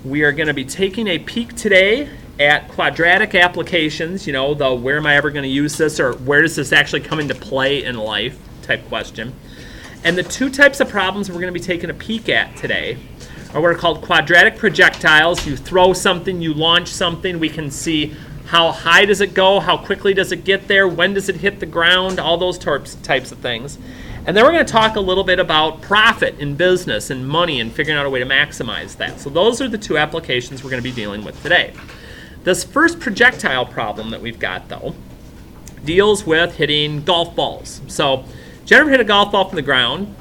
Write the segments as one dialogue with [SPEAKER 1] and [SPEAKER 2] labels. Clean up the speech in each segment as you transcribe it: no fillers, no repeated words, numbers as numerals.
[SPEAKER 1] We are going to be taking a peek today at quadratic applications, you know, the where am I ever going to use this, or where does this actually come into play in life type question. And the two types of problems we're going to be taking a peek at today are what are called quadratic projectiles. You throw something, you launch something, we can see how high does it go, how quickly does it get there, when does it hit the ground, all those types of things. And then we're going to talk a little bit about profit in business and money and figuring out a way to maximize that. So those are the two applications we're going to be dealing with today. This first projectile problem that we've got, though, deals with hitting golf balls. So, did you ever hit a golf ball from the ground?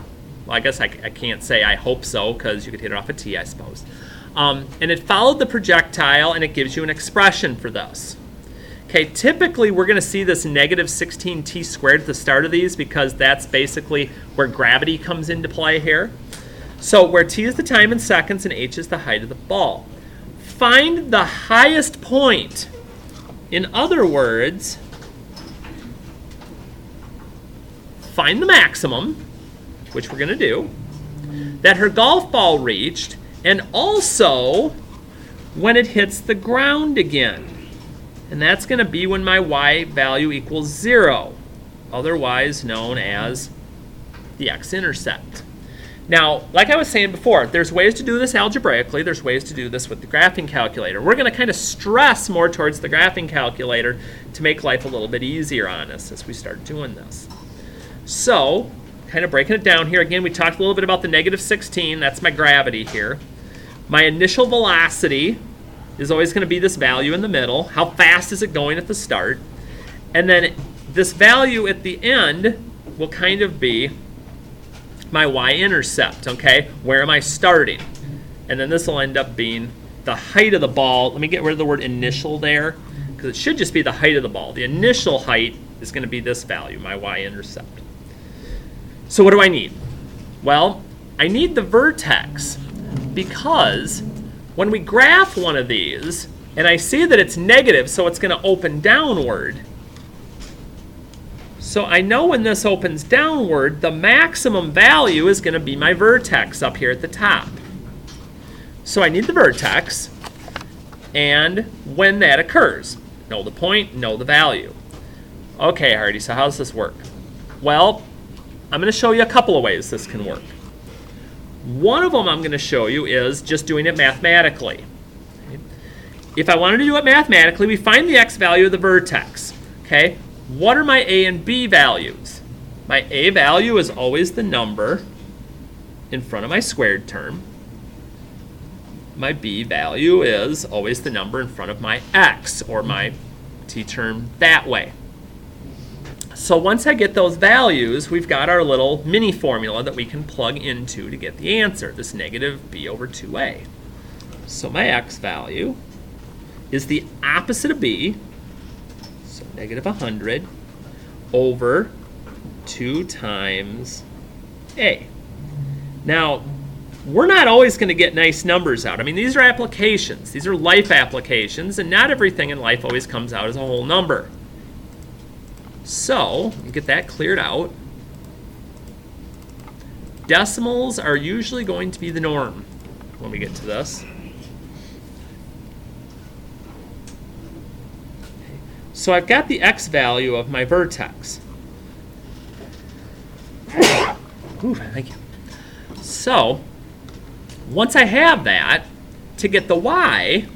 [SPEAKER 1] Well, I guess I can't say I hope so, because you could hit it off a tee, I suppose. And it followed the projectile, and it gives you an expression for this. Okay, typically we're going to see this negative 16t squared at the start of these, because that's basically where gravity comes into play here. So where t is the time in seconds and h is the height of the ball. Find the highest point. In other words, find the maximum, which we're going to do, that her golf ball reached, and also when it hits the ground again. And that's going to be when my y value equals 0, otherwise known as the x-intercept. Now, like I was saying before, there's ways to do this algebraically. There's ways to do this with the graphing calculator. We're going to kind of stress more towards the graphing calculator to make life a little bit easier on us as we start doing this. So, kind of breaking it down here. Again, we talked a little bit about the negative 16. That's my gravity here. My initial velocity is always going to be this value in the middle. How fast is it going at the start? And then this value at the end will kind of be my y-intercept, okay? Where am I starting? And then this will end up being the height of the ball. Let me get rid of the word initial there, because it should just be the height of the ball. The initial height is going to be this value, my y-intercept. So what do I need? Well, I need the vertex, because when we graph one of these, and I see that it's negative, so it's going to open downward. So I know when this opens downward, the maximum value is going to be my vertex up here at the top. So I need the vertex, and when that occurs, know the point, know the value. Okay, Harty, so how does this work? Well, I'm going to show you a couple of ways this can work. One of them I'm going to show you is just doing it mathematically. If I wanted to do it mathematically, we find the x value of the vertex. Okay, what are my a and b values? My a value is always the number in front of my squared term. My b value is always the number in front of my x, or my t term that way. So once I get those values, we've got our little mini formula that we can plug into to get the answer, this negative b over 2a. So my x value is the opposite of b, so negative 100 over 2 times a. Now, we're not always going to get nice numbers out. I mean, these are applications. These are life applications, and not everything in life always comes out as a whole number. So, get that cleared out. Decimals are usually going to be the norm when we get to this. So I've got the x value of my vertex. Ooh, thank you. So, once I have that, to get the y,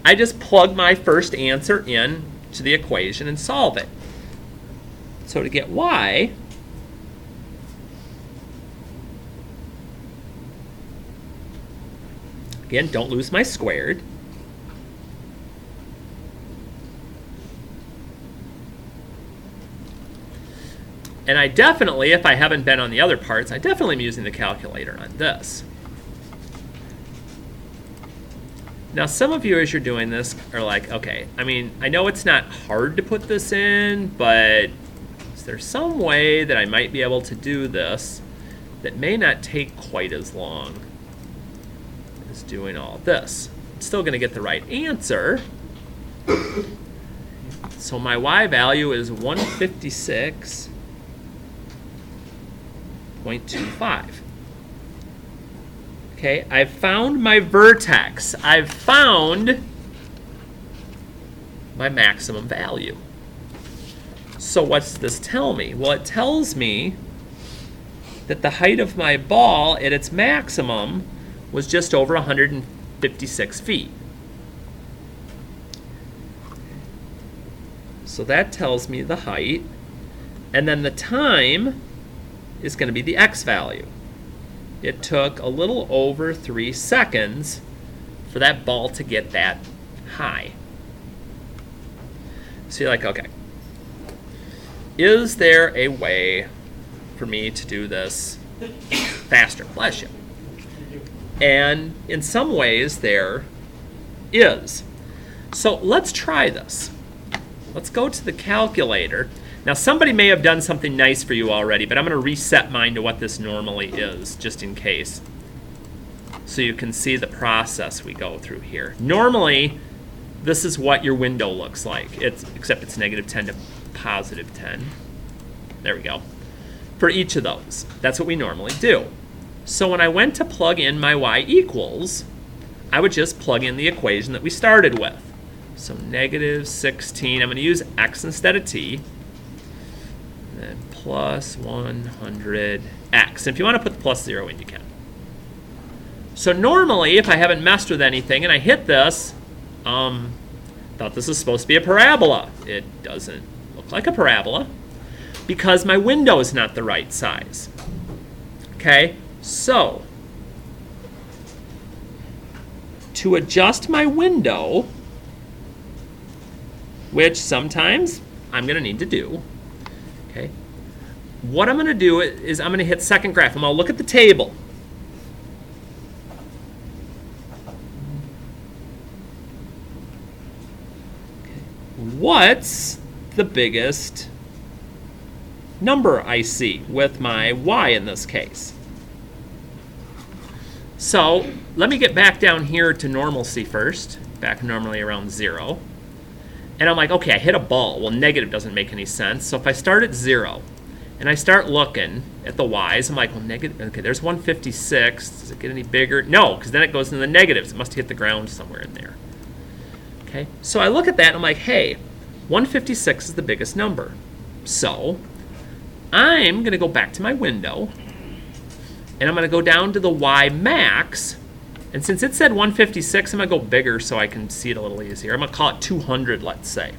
[SPEAKER 1] I just plug my first answer in to the equation and solve it. So to get y, again, don't lose my squared. And I definitely, if I haven't been on the other parts, I definitely am using the calculator on this. Now, some of you, as you're doing this, are like, okay, I mean, I know it's not hard to put this in, but is there some way that I might be able to do this that may not take quite as long as doing all this? I'm still going to get the right answer. So my y value is 156.25. Okay, I've found my vertex. I've found my maximum value. So what's this tell me? Well, it tells me that the height of my ball at its maximum was just over 156 feet. So that tells me the height. And then the time is going to be the x value. It took a little over 3 seconds for that ball to get that high. So you're like, okay, is there a way for me to do this faster? Bless you. And in some ways there is. So let's try this. Let's go to the calculator. Now somebody may have done something nice for you already, but I'm going to reset mine to what this normally is, just in case, so you can see the process we go through here. Normally, this is what your window looks like, except it's negative 10 to positive 10. There we go. For each of those. That's what we normally do. So when I went to plug in my y equals, I would just plug in the equation that we started with. So negative 16, I'm going to use x instead of t. Then plus 100x. And if you want to put the plus 0 in, you can. So normally, if I haven't messed with anything and I hit this, thought this is supposed to be a parabola. It doesn't look like a parabola because my window is not the right size. Okay, so to adjust my window, which sometimes I'm going to need to do, okay, what I'm going to do is I'm going to hit second graph. I'm going to look at the table. What's the biggest number I see with my y in this case? So let me get back down here to normalcy first, back normally around 0. And I'm like, okay, I hit a ball. Well, negative doesn't make any sense. So if I start at 0 and I start looking at the y's, I'm like, well, negative, okay, there's 156. Does it get any bigger? No, because then it goes into the negatives. It must have hit the ground somewhere in there. Okay, so I look at that and I'm like, hey, 156 is the biggest number. So I'm going to go back to my window and I'm going to go down to the y max. And since it said 156, I'm going to go bigger so I can see it a little easier. I'm going to call it 200, let's say.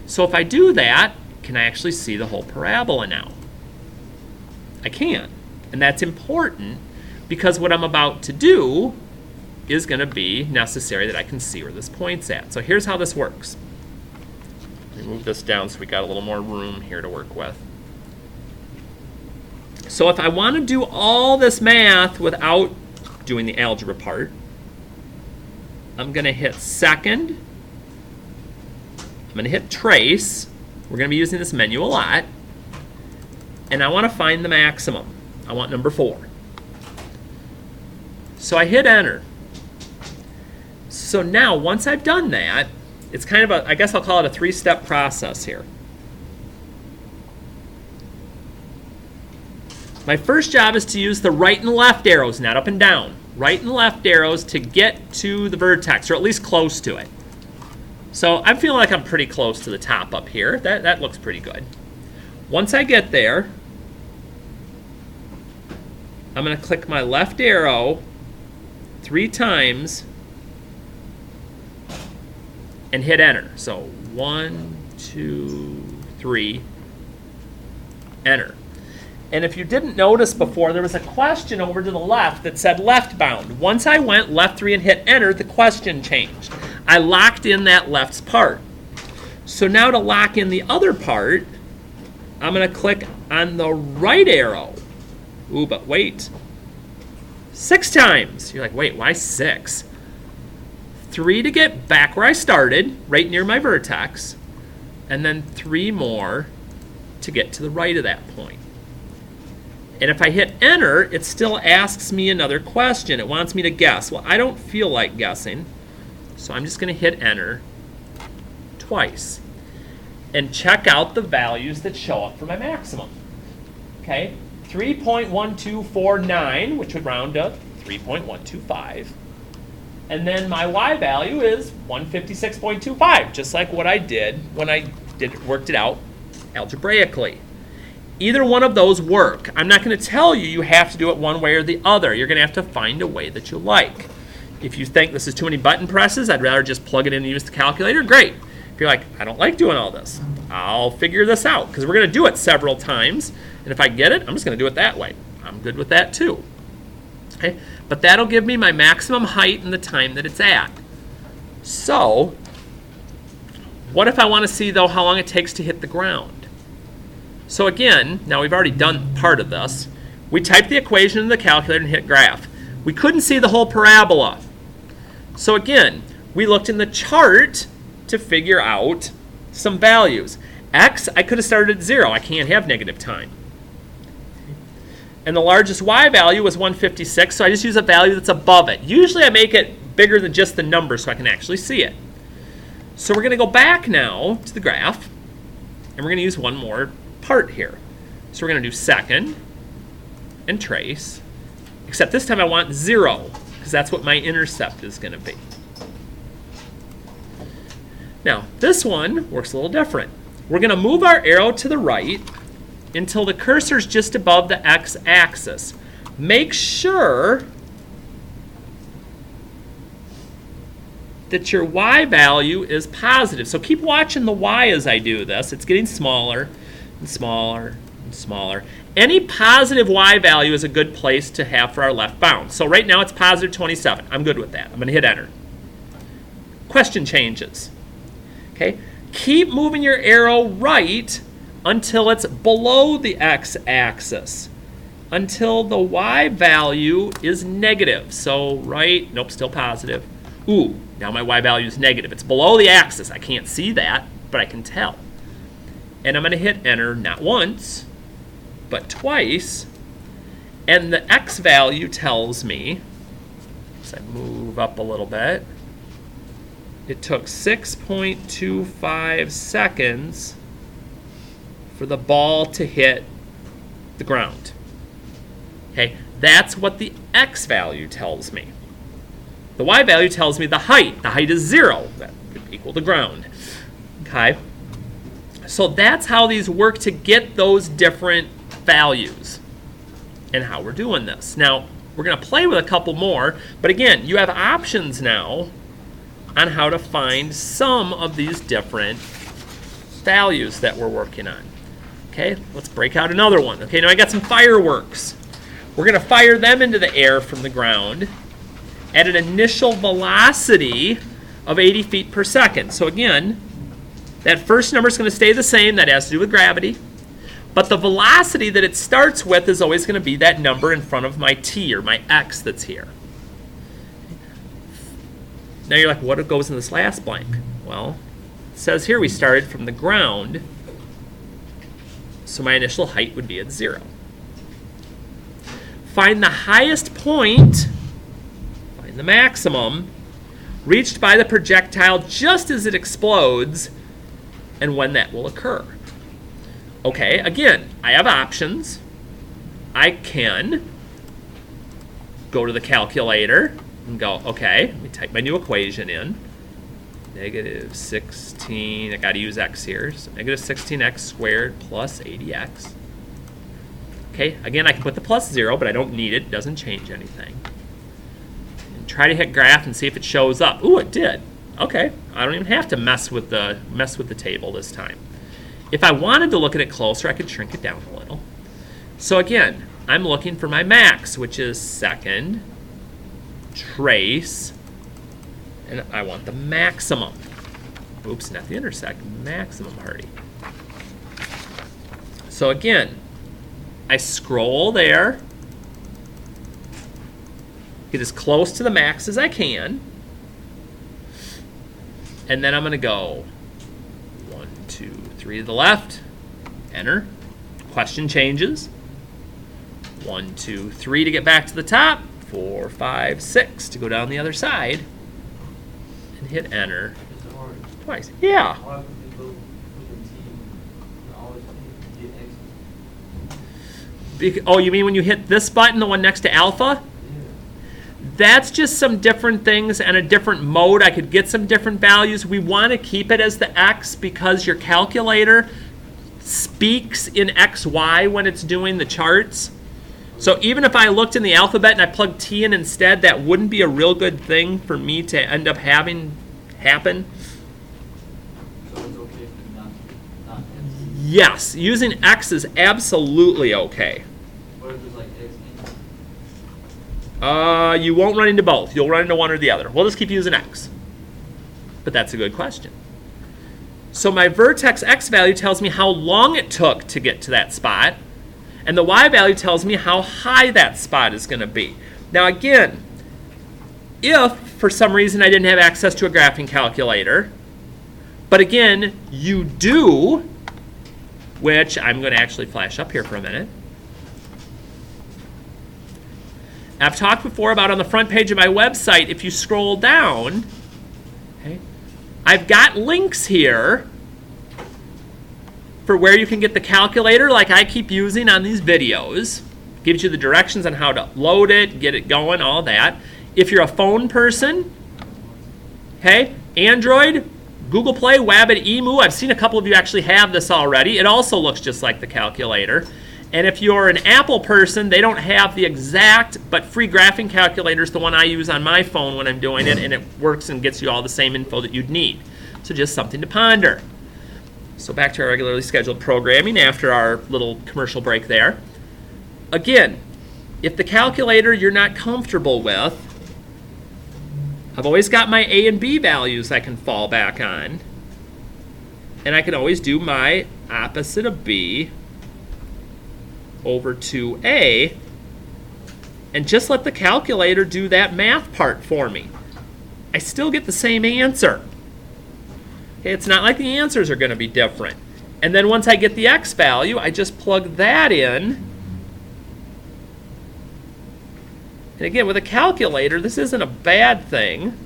[SPEAKER 1] So if I do that, can I actually see the whole parabola now? I can. And that's important because what I'm about to do is going to be necessary that I can see where this point's at. So here's how this works. Let me move this down so we got a little more room here to work with. So if I want to do all this math without doing the algebra part, I'm going to hit second. I'm going to hit trace. We're going to be using this menu a lot. And I want to find the maximum. I want number 4. So I hit enter. So now, once I've done that, it's kind of a, I guess I'll call it a 3-step process here. My first job is to use the right and left arrows, not up and down. Right and left arrows to get to the vertex, or at least close to it. So I'm feeling like I'm pretty close to the top up here. That looks pretty good. Once I get there, I'm going to click my left arrow 3 times and hit enter. So 1, 2, 3, enter. And if you didn't notice before, there was a question over to the left that said left bound. Once I went left 3 and hit enter, the question changed. I locked in that left part. So now to lock in the other part, I'm going to click on the right arrow. Ooh, but wait. 6 times. You're like, wait, why 6? 3 to get back where I started, right near my vertex, and then 3 more to get to the right of that point. And if I hit enter, it still asks me another question. It wants me to guess. Well, I don't feel like guessing, so I'm just going to hit enter twice. And check out the values that show up for my maximum. Okay, 3.1249, which would round up 3.125. And then my y value is 156.25, just like what I did when I worked it out algebraically. Either one of those work. I'm not going to tell you you have to do it one way or the other. You're going to have to find a way that you like. If you think this is too many button presses, I'd rather just plug it in and use the calculator, great. If you're like, I don't like doing all this, I'll figure this out, because we're going to do it several times. And if I get it, I'm just going to do it that way. I'm good with that too. Okay? But that'll give me my maximum height and the time that it's at. So, what if I want to see, though, how long it takes to hit the ground? So again, now we've already done part of this. We typed the equation in the calculator and hit graph. We couldn't see the whole parabola. So again, we looked in the chart to figure out some values. X, I could have started at 0. I can't have negative time. And the largest y value was 156, so I just use a value that's above it. Usually I make it bigger than just the number so I can actually see it. So we're going to go back now to the graph, and we're going to use one more part here. So we're going to do second and trace, except this time I want 0, because that's what my intercept is going to be. Now, this one works a little different. We're going to move our arrow to the right until the cursor's just above the x-axis. Make sure that your y value is positive. So keep watching the y as I do this. It's getting smaller and smaller and smaller. Any positive y value is a good place to have for our left bound. So right now it's positive 27. I'm good with that. I'm going to hit enter. Question changes. Okay? Keep moving your arrow right until it's below the x-axis, until the y value is negative. So right, nope, still positive. Ooh, now my y value is negative. It's below the axis. I can't see that, but I can tell. And I'm going to hit enter not once, but twice. And the x value tells me, so I move up a little bit, it took 6.25 seconds for the ball to hit the ground. Okay, that's what the x value tells me. The y value tells me the height. The height is 0. That would equal the ground. Okay, so that's how these work to get those different values and how we're doing this. Now, we're going to play with a couple more, but again, you have options now on how to find some of these different values that we're working on. Okay, let's break out another one. Okay, now I got some fireworks. We're going to fire them into the air from the ground at an initial velocity of 80 feet per second. So again, that first number is going to stay the same. That has to do with gravity. But the velocity that it starts with is always going to be that number in front of my t, or my x that's here. Now you're like, what goes in this last blank? Well, it says here we started from the ground, so my initial height would be at 0. Find the highest point, find the maximum, reached by the projectile just as it explodes, and when that will occur. Okay, again, I have options. I can go to the calculator and go, okay, let me type my new equation in. Negative 16, I got to use x here. So negative 16x squared plus 80x. Okay, again, I can put the plus 0, but I don't need it. It doesn't change anything. And try to hit graph and see if it shows up. Ooh, it did. Okay, I don't even have to mess with the table this time. If I wanted to look at it closer, I could shrink it down a little. So again, I'm looking for my max, which is second, trace, and I want the maximum. Oops, not the intersect, maximum Harty. So again, I scroll there, get as close to the max as I can, and then I'm going to go 1, 2, 3 to the left, enter, question changes, 1, 2, 3 to get back to the top, 4, 5, 6 to go down the other side, and hit enter twice. Yeah. Oh, you mean when you hit this button, the one next to alpha? That's just some different things and a different mode. I could get some different values. We want to keep it as the x because your calculator speaks in XY when it's doing the charts. So even if I looked in the alphabet and I plugged T in instead, that wouldn't be a real good thing for me to end up having happen.
[SPEAKER 2] So it's okay if not
[SPEAKER 1] Yes, using X is absolutely okay.
[SPEAKER 2] What if it's like X and
[SPEAKER 1] You won't run into both. You'll run into one or the other. We'll just keep using X. But that's a good question. So my vertex X value tells me how long it took to get to that spot. And the Y value tells me how high that spot is going to be. Now again, if for some reason I didn't have access to a graphing calculator, but again, you do, which I'm going to actually flash up here for a minute. I've talked before about on the front page of my website, if you scroll down, okay, I've got links here for where you can get the calculator like I keep using on these videos. Gives you the directions on how to load it, get it going, all that. If you're a phone person, okay, Android, Google Play, Wabbit, Emu, I've seen a couple of you actually have this already. It also looks just like the calculator. And if you're an Apple person, they don't have the exact but free graphing calculators, the one I use on my phone when I'm doing it, and it works and gets you all the same info that you'd need. So just something to ponder. So back to our regularly scheduled programming after our little commercial break there. Again, if the calculator you're not comfortable with, I've always got my A and B values I can fall back on. And I can always do my opposite of B over 2A and just let the calculator do that math part for me. I still get the same answer. Okay, it's not like the answers are going to be different. And then once I get the X value, I just plug that in. And again, with a calculator, this isn't a bad thing.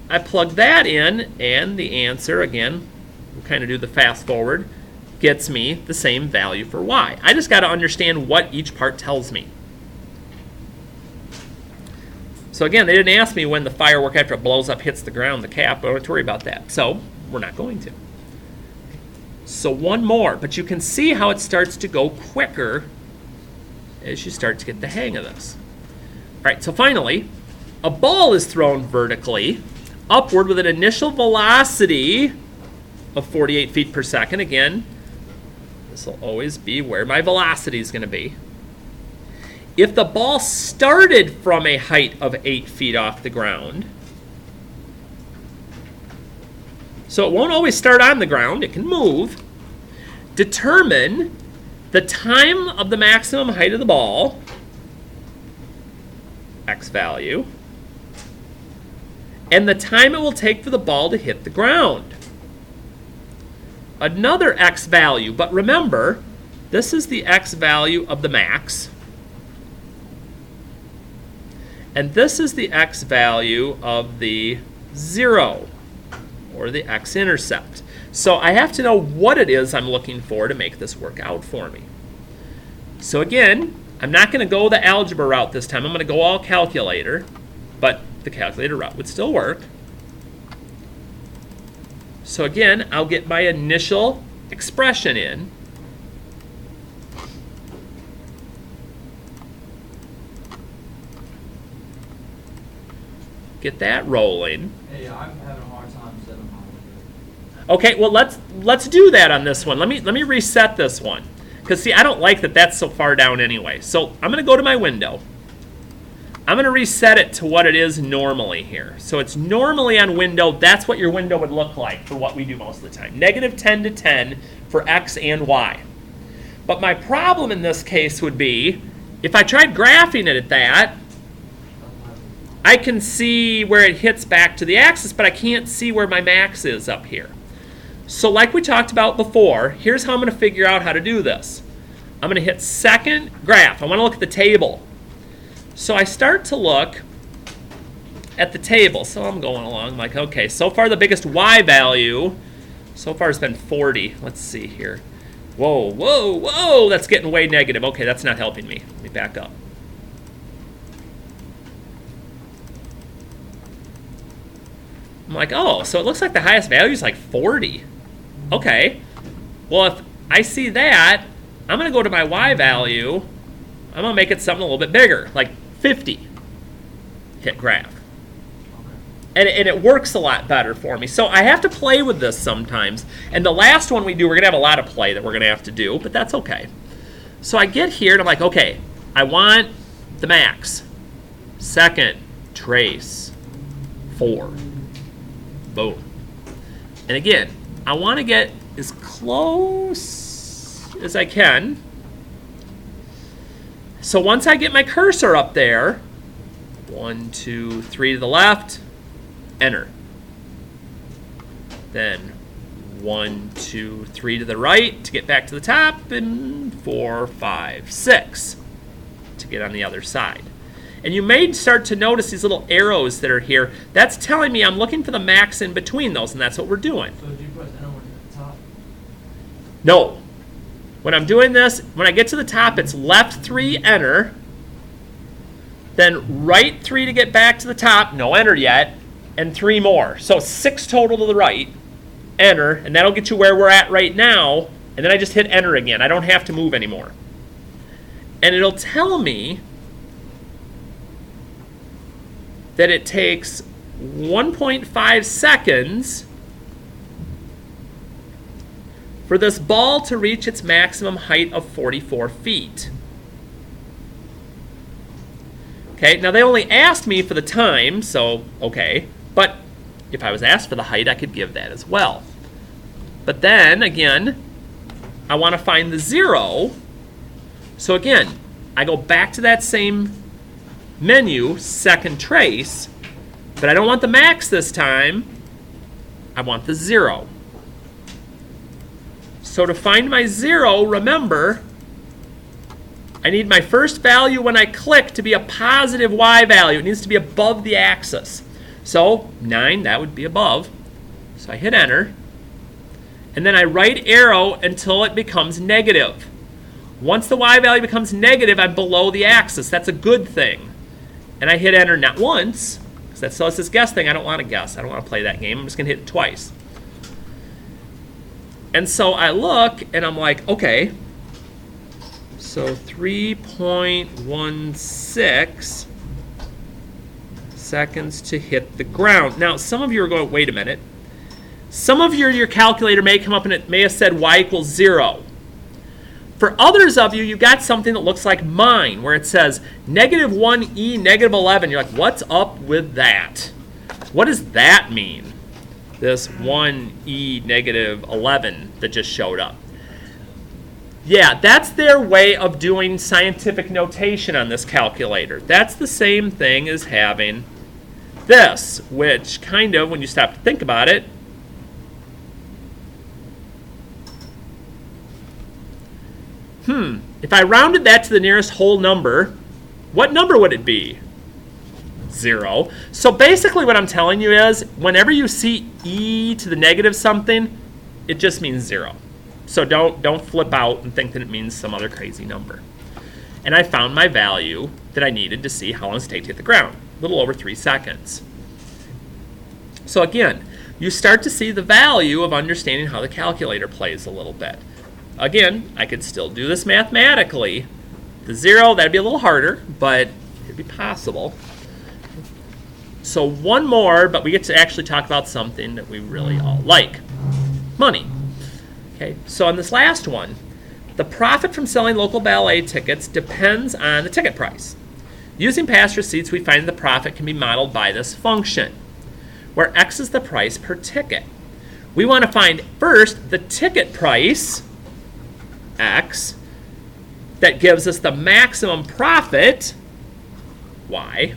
[SPEAKER 1] I plug that in, and the answer, again, we'll kind of do the fast forward, gets me the same value for Y. I just got to understand what each part tells me. So again, they didn't ask me when the firework after it blows up hits the ground, the cap. I don't have to worry about that. So we're not going to. So one more, but you can see how it starts to go quicker as you start to get the hang of this. All right, so finally, a ball is thrown vertically upward with an initial velocity of 48 feet per second. Again, this will always be where my velocity is going to be. If the ball started from a height of 8 feet off the ground, so it won't always start on the ground, it can move, determine the time of the maximum height of the ball, X value, and the time it will take for the ball to hit the ground. Another X value, but remember, this is the X value of the max, and this is the X value of the 0, or the x-intercept. So I have to know what it is I'm looking for to make this work out for me. So again, I'm not going to go the algebra route this time. I'm going to go all calculator, but the calculator route would still work. So again, I'll get my initial expression in. Get that rolling.
[SPEAKER 2] Hey, I'm having a hard time setting my window.
[SPEAKER 1] Okay, well let's do that on this one. Let me reset this one. Because see, I don't like that that's so far down anyway. So I'm going to go to my window. I'm going to reset it to what it is normally here. So it's normally on window. That's what your window would look like for what we do most of the time. -10 to 10 for X and Y. But my problem in this case would be, if I tried graphing it at that, I can see where it hits back to the axis, but I can't see where my max is up here. So like we talked about before, here's how I'm going to figure out how to do this. I'm going to hit second graph. I want to look at the table. So I start to look at the table. So I'm going along like, okay, so far the biggest Y value so far has been 40. Let's see here. Whoa, whoa, whoa, that's getting way negative. Okay, that's not helping me. Let me back up. I'm like, oh, so it looks like the highest value is like 40. Okay. Well, if I see that, I'm going to go to my y value. I'm going to make it something a little bit bigger, like 50. Hit graph. And it works a lot better for me. So I have to play with this sometimes. And the last one we do, we're going to have a lot of play that we're going to have to do, but that's okay. So I get here and I'm like, okay, I want the max. Second, trace, 4. Boom. And again, I want to get as close as I can. So once I get my cursor up there, 1, 2, 3 to the left, enter. Then 1, 2, 3 to the right to get back to the top, and 4, 5, 6 to get on the other side. And you may start to notice these little arrows that are here. That's telling me I'm looking for the max in between those, and that's what we're doing.
[SPEAKER 2] So do you press enter when you're at the top?
[SPEAKER 1] No. When I'm doing this, when I get to the top, it's left 3, enter. Then right 3 to get back to the top, no enter yet, and 3 more. So 6 total to the right, enter, and that'll get you where we're at right now, and then I just hit enter again. I don't have to move anymore. And it'll tell me that it takes 1.5 seconds for this ball to reach its maximum height of 44 feet. Okay, now they only asked me for the time, so okay. But if I was asked for the height, I could give that as well. But then, again, I want to find the 0. So again, I go back to that same menu, second trace, but I don't want the max this time. I want the 0. So to find my 0, remember, I need my first value when I click to be a positive y value. It needs to be above the axis. So 9, that would be above. So I hit enter. And then I right arrow until it becomes negative. Once the y value becomes negative, I'm below the axis. That's a good thing. And I hit enter not once, because that still has this guess thing. I don't want to guess. I don't want to play that game. I'm just going to hit it twice. And so I look, and I'm like, okay, so 3.16 seconds to hit the ground. Now, some of you are going, wait a minute. Some of your calculator may come up and it may have said y equals 0. For others of you, you got something that looks like mine, where it says negative 1e, negative 11. You're like, what's up with that? What does that mean? This 1e, negative 11 that just showed up. Yeah, that's their way of doing scientific notation on this calculator. That's the same thing as having this, which kind of, when you stop to think about it, if I rounded that to the nearest whole number, what number would it be? 0. So basically what I'm telling you is, whenever you see e to the negative something, it just means 0. So don't flip out and think that it means some other crazy number. And I found my value that I needed to see how long it's take to hit the ground. A little over 3 seconds. So again, you start to see the value of understanding how the calculator plays a little bit. Again, I could still do this mathematically. The 0, that'd be a little harder, but it'd be possible. So one more, but we get to actually talk about something that we really all like. Money. Okay, so on this last one, the profit from selling local ballet tickets depends on the ticket price. Using past receipts, we find the profit can be modeled by this function, where x is the price per ticket. We want to find first the ticket price, x, that gives us the maximum profit, y,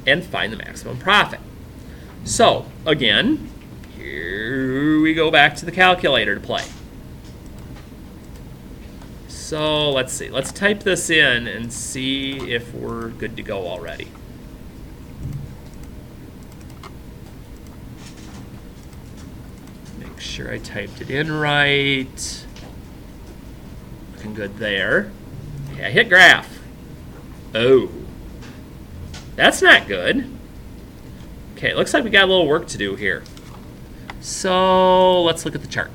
[SPEAKER 1] and find the maximum profit. So, again, here we go back to the calculator to play. So, let's see. Let's type this in and see if we're good to go already. Make sure I typed it in right. Looking good there. Okay, I hit graph. Oh. That's not good. Okay, it looks like we got a little work to do here. So let's look at the chart.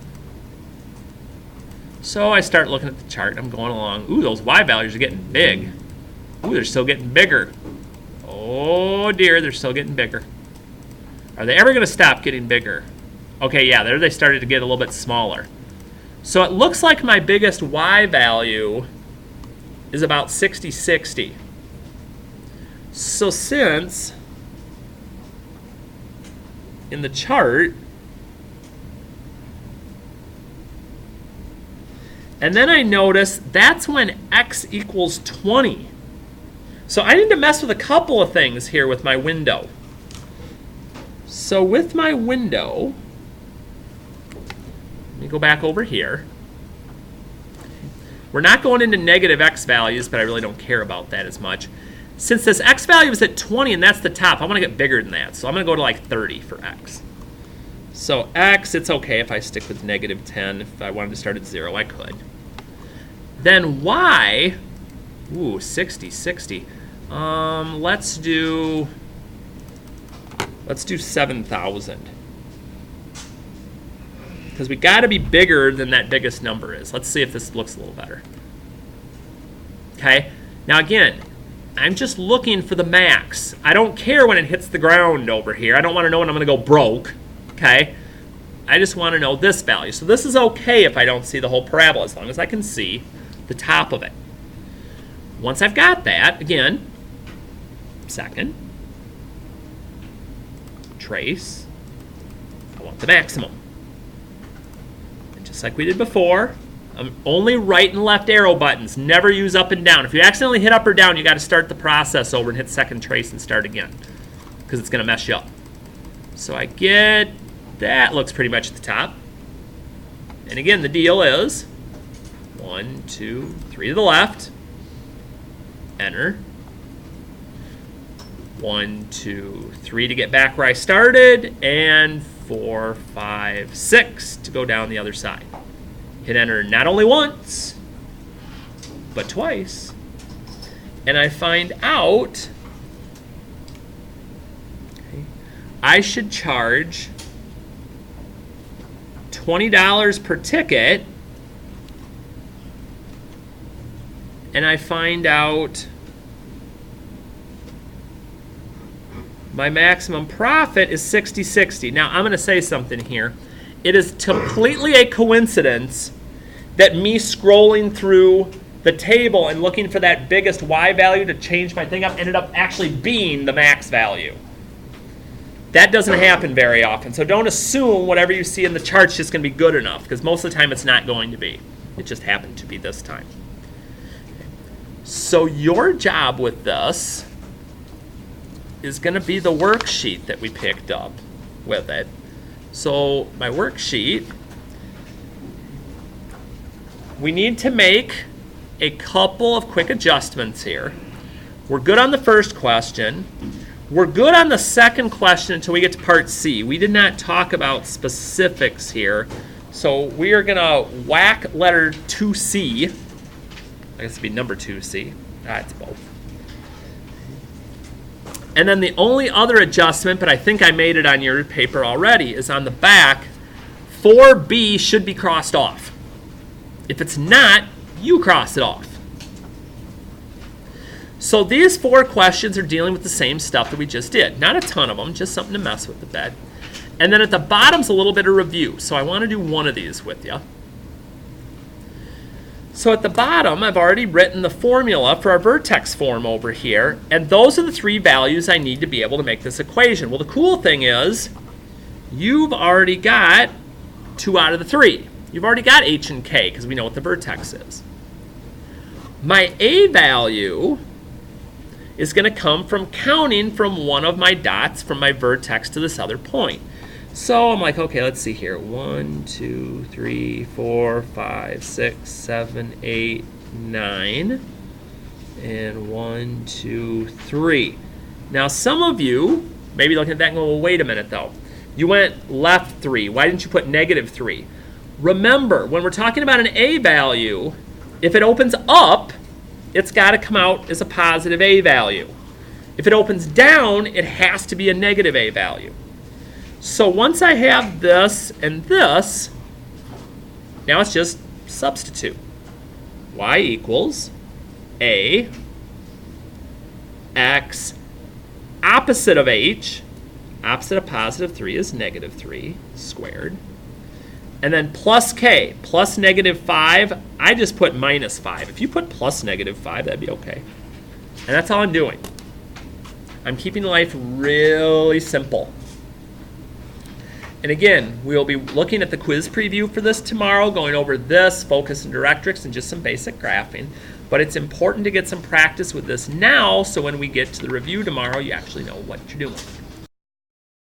[SPEAKER 1] So I start looking at the chart. I'm going along. Ooh, those y values are getting big. Ooh, they're still getting bigger. Oh dear, they're still getting bigger. Are they ever going to stop getting bigger? Okay, yeah, there they started to get a little bit smaller. So it looks like my biggest y value is about 60, 60. So since in the chart, and then I notice that's when x equals 20. So I need to mess with a couple of things here with my window. So with my window, let me go back over here. We're not going into negative x values, but I really don't care about that as much. Since this x value is at 20 and that's the top, I want to get bigger than that. So I'm going to go to like 30 for x. So x, it's okay if I stick with negative 10. If I wanted to start at 0, I could. Then y, ooh, 60, 60. Let's do 7,000. Because we got to be bigger than that biggest number is. Let's see if this looks a little better. Okay, now again, I'm just looking for the max. I don't care when it hits the ground over here. I don't want to know when I'm going to go broke. Okay, I just want to know this value. So this is okay if I don't see the whole parabola, as long as I can see the top of it. Once I've got that, again, second, trace, I want the maximum. And just like we did before, I'm only right and left arrow buttons. Never use up and down. If you accidentally hit up or down, you got to start the process over and hit second trace and start again, because it's going to mess you up. So I get that looks pretty much at the top. And again, the deal is 1, 2, 3 to the left. Enter. 1, 2, 3 to get back where I started, and 4, 5, 6 to go down the other side. Hit enter not only once, but twice. And I find out I should charge $20 per ticket. And I find out my maximum profit is 60/60. Now, I'm going to say something here. It is completely a coincidence that me scrolling through the table and looking for that biggest y value to change my thing up ended up actually being the max value. That doesn't happen very often. So don't assume whatever you see in the chart is just going to be good enough, because most of the time it's not going to be. It just happened to be this time. So your job with this is going to be the worksheet that we picked up with it. So my worksheet, we need to make a couple of quick adjustments here. We're good on the first question. We're good on the second question until we get to part C. We did not talk about specifics here. So we are going to whack letter 2C. I guess it'd be number 2C. It's both. And then the only other adjustment, but I think I made it on your paper already, is on the back. 4B should be crossed off. If it's not, you cross it off. So these 4 questions are dealing with the same stuff that we just did. Not a ton of them, just something to mess with a bit. And then at the bottom's a little bit of review. So I want to do one of these with you. So at the bottom, I've already written the formula for our vertex form over here, and those are the 3 values I need to be able to make this equation. Well, the cool thing is you've already got 2 out of the 3. You've already got h and k, because we know what the vertex is. My a value is going to come from counting from one of my dots from my vertex to this other point. So I'm like, okay, let's see here. 1, 2, 3, 4, 5, 6, 7, 8, 9. And 1, 2, 3. Now, some of you may be looking at that and go, well, wait a minute, though. You went left 3. Why didn't you put negative 3? Remember, when we're talking about an a value, if it opens up, it's got to come out as a positive a value. If it opens down, it has to be a negative a value. So once I have this and this, now it's just substitute. Y equals a x opposite of h, opposite of positive 3 is negative 3 squared. And then plus k, plus negative 5, I just put minus 5. If you put plus negative 5, that'd be okay. And that's all I'm doing. I'm keeping life really simple. And again, we'll be looking at the quiz preview for this tomorrow, going over this, focus and directrix, and just some basic graphing. But it's important to get some practice with this now, so when we get to the review tomorrow, you actually know what you're doing.